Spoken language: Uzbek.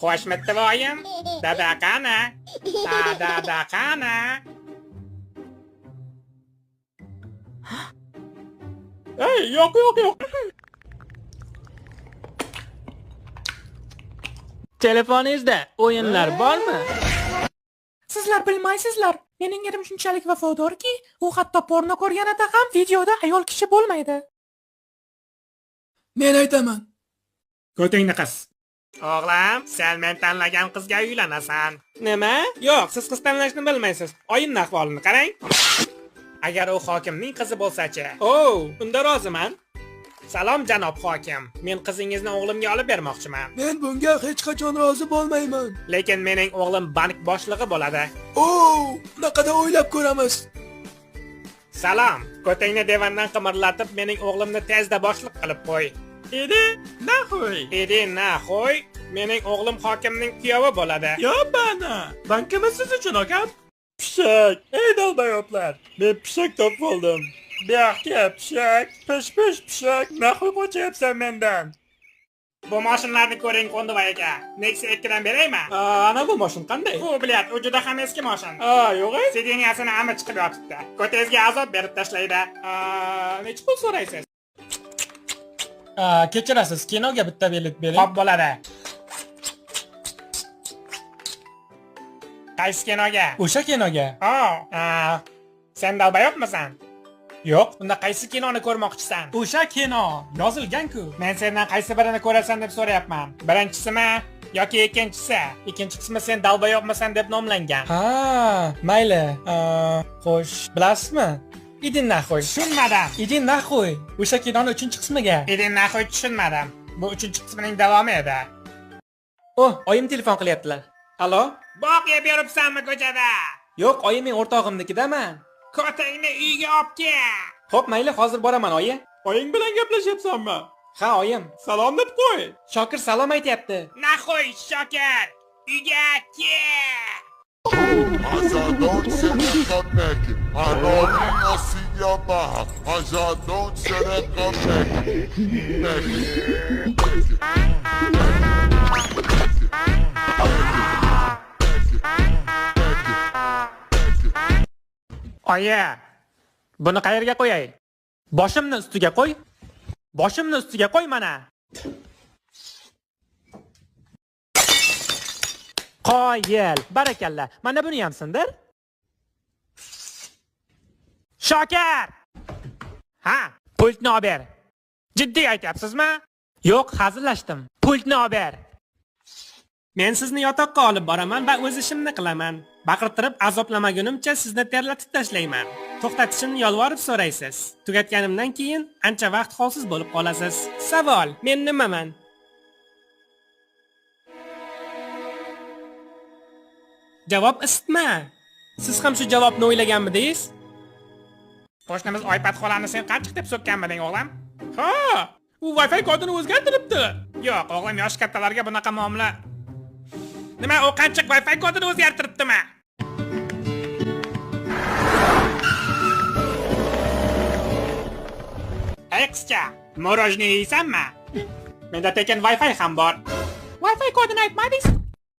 Xushmitvoyim. Dada qani? Dada qani? Ey, yo'q. Telefoningizda o'yinlar bormi? Sizlar bilmaysizlar. Mening erim shunchalik vafodorki, u hatto porno ko'rganida ham videoda ayol kishi bo'lmaydi. Men aytaman. Ko'tingni qis. O'g'lim, sen men tanlagan qizga uylanasan. Nima? Yo'q, siz qiz tanlashni bilmaysiz. Oyimning ahvolini qarang. Agar u hokimning qizi bo'lsa-chi? Unda roziman. Salom janob hokim. Men qizingizni o'g'limga olib bermoqchiman. Men bunga hech qachon rozi bo'lmayman. Lekin mening o'g'lim bank boshlig'i bo'ladi. Bunaqada o'ylab ko'ramiz. Salom, ko'tingni divandan qimirlatib, mening o'g'limni tezda boshliq qilib qo'y. Idi, nahoy. Mening o'g'lim hokimning kuyovi bo'ladi. Bana. Bankimiz siz uchun akam. Pishak. Ey dalbayotlar. Men pishak topib oldim. Buyoqqa pishak, pishak. Nahoy qochyapsan mendan. Bu mashinalarni ko'ring, Qo'ndivoy aka. Nexia 2 dan beraymi? Ana bu mashina qanday? Bu bilyat, u juda ham eski mashina. Yo'q. Sideniyasini ami chiqib yotibdi. Ko'tangizga azob berib tashlaydi. Necha pul so'raysiz? Kechirasiz, kinoga bitta bilet bering. Xo'p bo'ladi. Qaysi kinoga? O'sha kinoga. Sen dalbayotmisan? Yo'q. Unda qaysi kinoni ko'rmoqchisan? O'sha kino yozilgan-ku. Men sendan qaysi birini ko'rasan deb so'rayapman. Birinchisimi yoki ikkinchisi? Ikkinchi qismi sen dalbayotmisan deb nomlangan. Mayli. Xo'sh, bilasizmi? Idin nahoy. Tushunmadim. Idin nahoy. O'sha kinoning 3-qismiga. Idin nahoy tushunmadim. Bu 3-qismining davomi edi. Oyim telefon qilyaptilar. Allo? Boq yeb yuribsanmi ko'chada? Yo'q, oyim men o'rtog'imnikidaman. Ko'tangni uyga olib kel. Xo'p, mayli, hozir boraman, oyi. Oying bilan gaplashyapsanmi? Ha, oyim. Salom deb qo'y. Shokir salom aytyapti. Nahoy Shokir, uyga kel. Rajadão de xereca Mac, a novinha se amarra. Rajadão de xereca Oyi, buni qayerga qo'yay? Boshimni ustiga qo'y. Boshimni ustiga qo'y mana. Qoyil, barakalla. Mana buni ham sindir. Shokir! Pultni olib ber. Jiddiy aytyapsizmi? Yo'q, hazillashdim. Pultni olib ber. Men sizni yotoqqa olib boraman va o'z ishimni qilaman. Baqirtirib azoblamagunimcha sizni terlatib tashlayman. To'xtatishimni yolvorib so'raysiz. Tugatganimdan keyin ancha vaqt holsiz bo'lib qolasiz. Savol: men nimaman? Javob isitma. Siz ham shu javobni o'ylaganmidingiz? Qo'shnimiz Oypat xolani sen qanchiq deb so'kkanmiding, o'g'lim? U Wi-Fi kodini o'zgartiribdi. Yo'q, o'g'lim, yosh kattalarga bunaqa muomala. Nima, u qanchiq Wi-Fi kodini o'zgartiribdimi? Ey qizcha, morojniy yeysanmi? Menda tekin Wi-Fi ham bor. Wi-Fi kodini aytmadingiz?